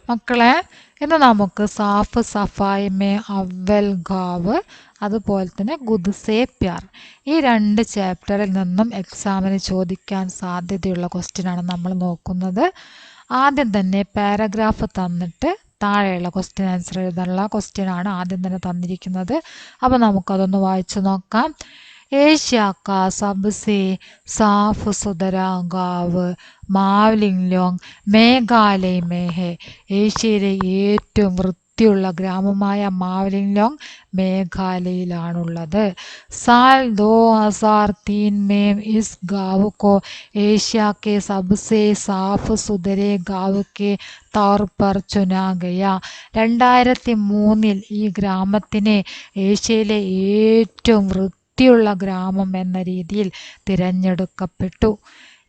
മക്കളെ, ഇന്ന് നമുക്ക് സാഫ് സഫായി മേ അവൽ ഗാവ് അതുപോലെ തന്നെ ഗുദ്സേ പ്യാർ ഈ 2 ചാപ്റ്ററിൽ നിന്നും എക്സാമിന് ചോദിക്കാൻ സാധ്യതയുള്ള ക്വസ്റ്റ്യനാണ് നമ്മൾ നോക്കുന്നത്. ആദ്യം തന്നെ പാരഗ്രാഫ് തന്നിട്ട് താഴെയുള്ള ക്വസ്റ്റ്യൻ ആൻസർ എഴുതാനുള്ള ക്വസ്റ്റ്യനാണ് ആദ്യം തന്നെ തന്നിരിക്കുന്നത്. അപ്പോൾ നമുക്കതൊന്ന് വായിച്ചു നോക്കാം. एशिया का सबसे साफ सुथरा गाँव മാവ്ലിംഗ്ലോങ് മേഘാലയ में है. ഏഷ്യയിലെ ഏറ്റവും വൃത്തിയുള്ള ഗ്രാമമായ മാവ്ലിംഗ്ലോങ് മേഘാലയയിലാണുള്ളത്. साल 2003 में इस गाँव को एशिया के सबसे साफ सुथरे गाँव के तौर पर चुना गया. 2003 ഈ ഗ്രാമത്തിനെ ഏഷ്യയിലെ ഏറ്റവും വൃത്തിയുള്ള ഗ്രാമം എന്ന രീതിയിൽ തിരഞ്ഞെടുക്കപ്പെട്ടു.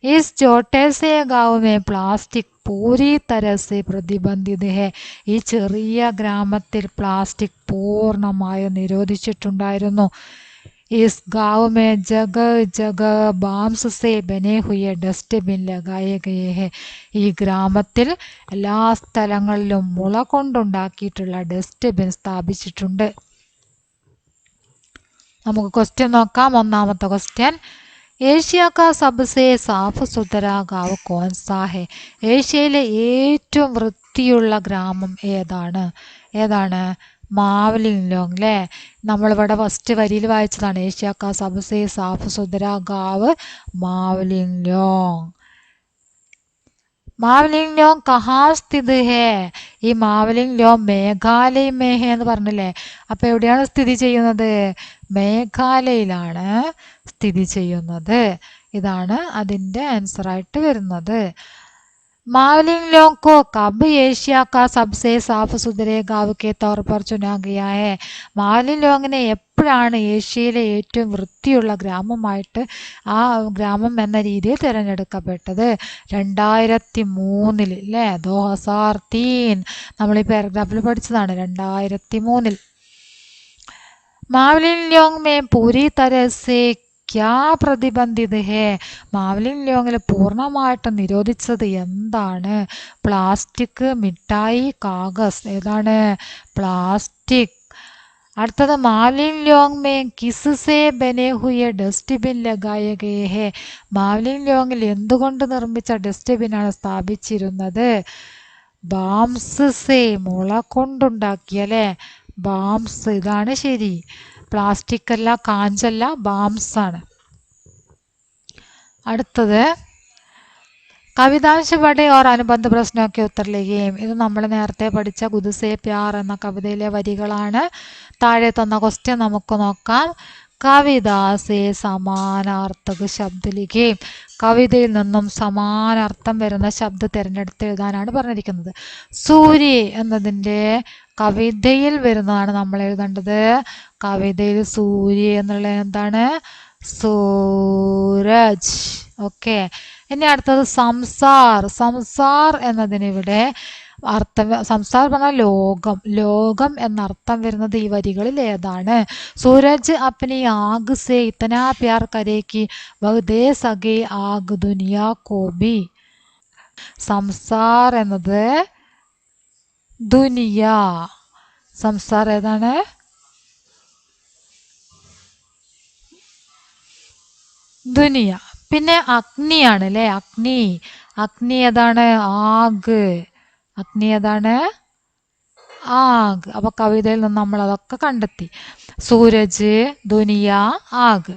इस छोटे से गाँव में प्लास्टिक पूरी तरह से प्रतिबंधित है. ഈ ചെറിയ ഗ്രാമത്തിൽ പ്ലാസ്റ്റിക് പൂർണ്ണമായും നിരോധിച്ചിട്ടുണ്ടായിരുന്നു. इस गाँव में जगह जगह बांस से बने हुए डस्टबिन लगाए गए हैं. ഈ ഗ്രാമത്തിൽ എല്ലാ സ്ഥലങ്ങളിലും മുള കൊണ്ടുണ്ടാക്കിയിട്ടുള്ള ഡസ്റ്റ്ബിൻ സ്ഥാപിച്ചിട്ടുണ്ട്. നമുക്ക് ക്വസ്റ്റ്യൻ നോക്കാം. ഒന്നാമത്തെ ക്വസ്റ്റ്യൻ, ഏഷ്യ കാ സബ്സേ സാഫ് സുഥര ഗാവ് കോൺസാ ഹെ. ഏഷ്യയിലെ ഏറ്റവും വൃത്തിയുള്ള ഗ്രാമം ഏതാണ്? മാവ്ലിംഗ്ലോങ് അല്ലേ? നമ്മളിവിടെ ഫസ്റ്റ് വരിയിൽ വായിച്ചതാണ്. ഏഷ്യ കാ സബ്സേ സാഫ് സുഥര ഗാവ് മാവ്ലിംഗ്ലോങ്. മാവ്ലിംഗ്ലോങ് കഹാ സ്ഥിത് ഹേ. ഈ മാവ്ലിംഗ്ലോങ് മേഘാലയ മേ ഹേ എന്ന് പറഞ്ഞില്ലേ? അപ്പൊ എവിടെയാണ് സ്ഥിതി ചെയ്യുന്നത്? മേഘാലയയിലാണ് സ്ഥിതി ചെയ്യുന്നത്. ഇതാണ് അതിൻ്റെ ആൻസറായിട്ട് വരുന്നത്. മാവ്ലിംഗ്ലോങ് को कब एशिया का सबसे साफ सुथरे गाँव के तौर पर चुना गया है. മാവ്ലിംഗ്ലോങ്ങിനെ എപ്പോഴാണ് ഏഷ്യയിലെ ഏറ്റവും വൃത്തിയുള്ള ഗ്രാമമായിട്ട് ആ ഗ്രാമം എന്ന രീതിയിൽ തിരഞ്ഞെടുക്കപ്പെട്ടത്? 2003 അല്ലേ? 2003 നമ്മൾ ഈ പാരഗ്രാഫിൽ പഠിച്ചതാണ്. 2003. മാവ്ലിംഗ്ലോങ് में पूरी तरह से ക്യാ പ്രതിബന്ധിത് ഹേ. മാവ്ലിംഗ്ലോങ്ങിൽ പൂർണ്ണമായിട്ടും നിരോധിച്ചത് എന്താണ്? പ്ലാസ്റ്റിക്, മിഠായി, കാഗസ്. ഏതാണ്? പ്ലാസ്റ്റിക്. അടുത്തത്, മാവ്ലിംഗ്ലോങ് മേ കിസ് സേ ബനെ ഹുയെ ഡസ്റ്റ്ബിൻ ലഗായെ ഗയെ ഹേ. മാവ്ലിംഗ്ലോങ്ങിൽ എന്തുകൊണ്ട് നിർമ്മിച്ച ഡസ്റ്റ്ബിനാണ് സ്ഥാപിച്ചിരുന്നത്? ബാംസ് സേ, മുള കൊണ്ടുണ്ടാക്കിയല്ലേ? ബാംസ്. ഇതാണ് ശരി. പ്ലാസ്റ്റിക് അല്ല, കാഞ്ചല്ല, ബാംസ് ആണ്. അടുത്തത്, കവിതാംശ പഠേ ഓർ അനുബന്ധ പ്രശ്നമൊക്കെ ഉത്തരലിക്കുകയും. ഇത് നമ്മൾ നേരത്തെ പഠിച്ച ഗുദ്സേ പ്യാർ എന്ന കവിതയിലെ വരികളാണ്. താഴെ തന്ന ക്വസ്റ്റ്യൻ നമുക്ക് നോക്കാം. കവിതാസേ സമാനാർത്ഥക ശബ്ദ ലിഖിയും. കവിതയിൽ നിന്നും സമാനാർത്ഥം വരുന്ന ശബ്ദം തിരഞ്ഞെടുത്ത് എഴുതാനാണ് പറഞ്ഞിരിക്കുന്നത്. സൂര്യ എന്നതിൻ്റെ കവിതയിൽ വരുന്നതാണ് നമ്മൾ എഴുതേണ്ടത്. കവിതയിൽ സൂര്യ എന്നുള്ള എന്താണ്? സൂരജ്. ഓക്കെ. ഇനി അടുത്തത് സംസാർ. സംസാർ എന്നതിന് ഇവിടെ അർത്ഥം, സംസാർ പറഞ്ഞാൽ ലോകം. ലോകം എന്നർത്ഥം വരുന്നത് ഈ വരികളിൽ ഏതാണ്? സൂരജ് അപ്നി ആഗ് സേ ഇത്തനാ പ്യാർ കരേ കി വഹ് ദേ സകേ ആഗ് ദുനിയാ കോ ഭി. സംസാർ എന്നത് ദുനിയ. സംസാർ ഏതാണ്? ദുനിയ. പിന്നെ അഗ്നിയാണ് അല്ലേ? അഗ്നി. അഗ്നി ഏതാണ്? ആഗ്. അഗ്നി ഏതാണ്? ആഗ്. അപ്പൊ കവിതയിൽ നിന്ന് നമ്മൾ അതൊക്കെ കണ്ടെത്തി. സൂരജ്, ദുനിയ, ആഗ്.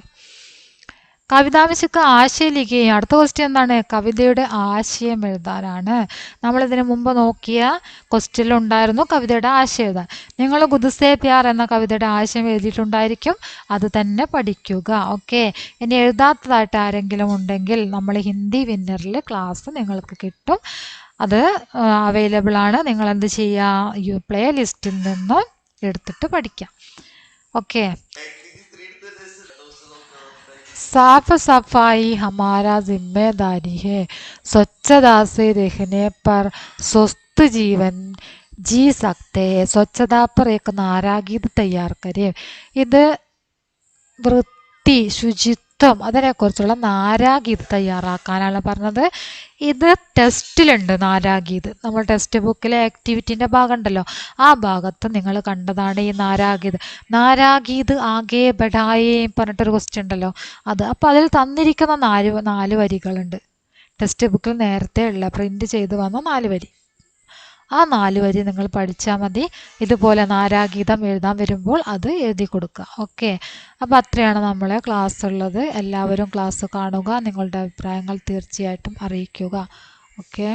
കവിതാംശക്ക് ആശയം ലിഖിയും. അടുത്ത ക്വസ്റ്റ്യൻ എന്താണ്? കവിതയുടെ ആശയം എഴുതാനാണ്. നമ്മളിതിനു മുമ്പ് നോക്കിയ ക്വസ്റ്റ്യനിൽ ഉണ്ടായിരുന്നു കവിതയുടെ ആശയം എഴുതാൻ. നിങ്ങൾ ഗുദ്സേ പ്യാർ എന്ന കവിതയുടെ ആശയം എഴുതിയിട്ടുണ്ടായിരിക്കും. അത് തന്നെ പഠിക്കുക. ഓക്കെ. ഇനി എഴുതാത്തതായിട്ട് ആരെങ്കിലും ഉണ്ടെങ്കിൽ നമ്മൾ ഹിന്ദി വിന്നറിൽ ക്ലാസ് നിങ്ങൾക്ക് കിട്ടും. അത് അവൈലബിൾ ആണ്. നിങ്ങൾ എന്ത് ചെയ്യുക? പ്ലേ ലിസ്റ്റിൽ നിന്നും എടുത്തിട്ട് പഠിക്കാം. ഓക്കെ. साफ सफाई हमारा जिम्मेदारी है. स्वच्छता से रहने पर स्वस्थ जीवन जी सकते हैं. स्वच्छता पर एक नारा गीत तैयार करें. ഇത് വൃത്തി, ശുചിത്വം അർത്ഥം അതിനെക്കുറിച്ചുള്ള നാരാഗീത് തയ്യാറാക്കാനാണ് പറഞ്ഞത്. ഇത് ടെസ്റ്റിലുണ്ട് നാരാഗീത്. നമ്മൾ ടെക്സ്റ്റ് ബുക്കിലെ ആക്ടിവിറ്റീൻ്റെ ഭാഗം ഉണ്ടല്ലോ, ആ ഭാഗത്ത് നിങ്ങൾ കണ്ടതാണ് ഈ നാരാഗീത്. നാരാഗീത് ആകെ ബഡായേ പറഞ്ഞിട്ടൊരു ക്വസ്റ്റ്യൻ ഉണ്ടല്ലോ, അത്. അപ്പോൾ അതിൽ തന്നിരിക്കുന്ന നാല് വരികളുണ്ട്. ടെക്സ്റ്റ് ബുക്കിൽ നേരത്തെ ഉള്ള പ്രിൻ്റ് ചെയ്ത് വന്ന 4 വരി. ആ 4 വരി നിങ്ങൾ പഠിച്ചാൽ മതി. ഇതുപോലെ നാരാഗീതം എഴുതാൻ വരുമ്പോൾ അത് എഴുതി കൊടുക്കുക. ഓക്കെ, അപ്പോൾ അത്രയാണ് നമ്മളെ ക്ലാസ് ഉള്ളത്. എല്ലാവരും ക്ലാസ് കാണുക, നിങ്ങളുടെ അഭിപ്രായങ്ങൾ തീർച്ചയായിട്ടും അറിയിക്കുക. ഓക്കെ.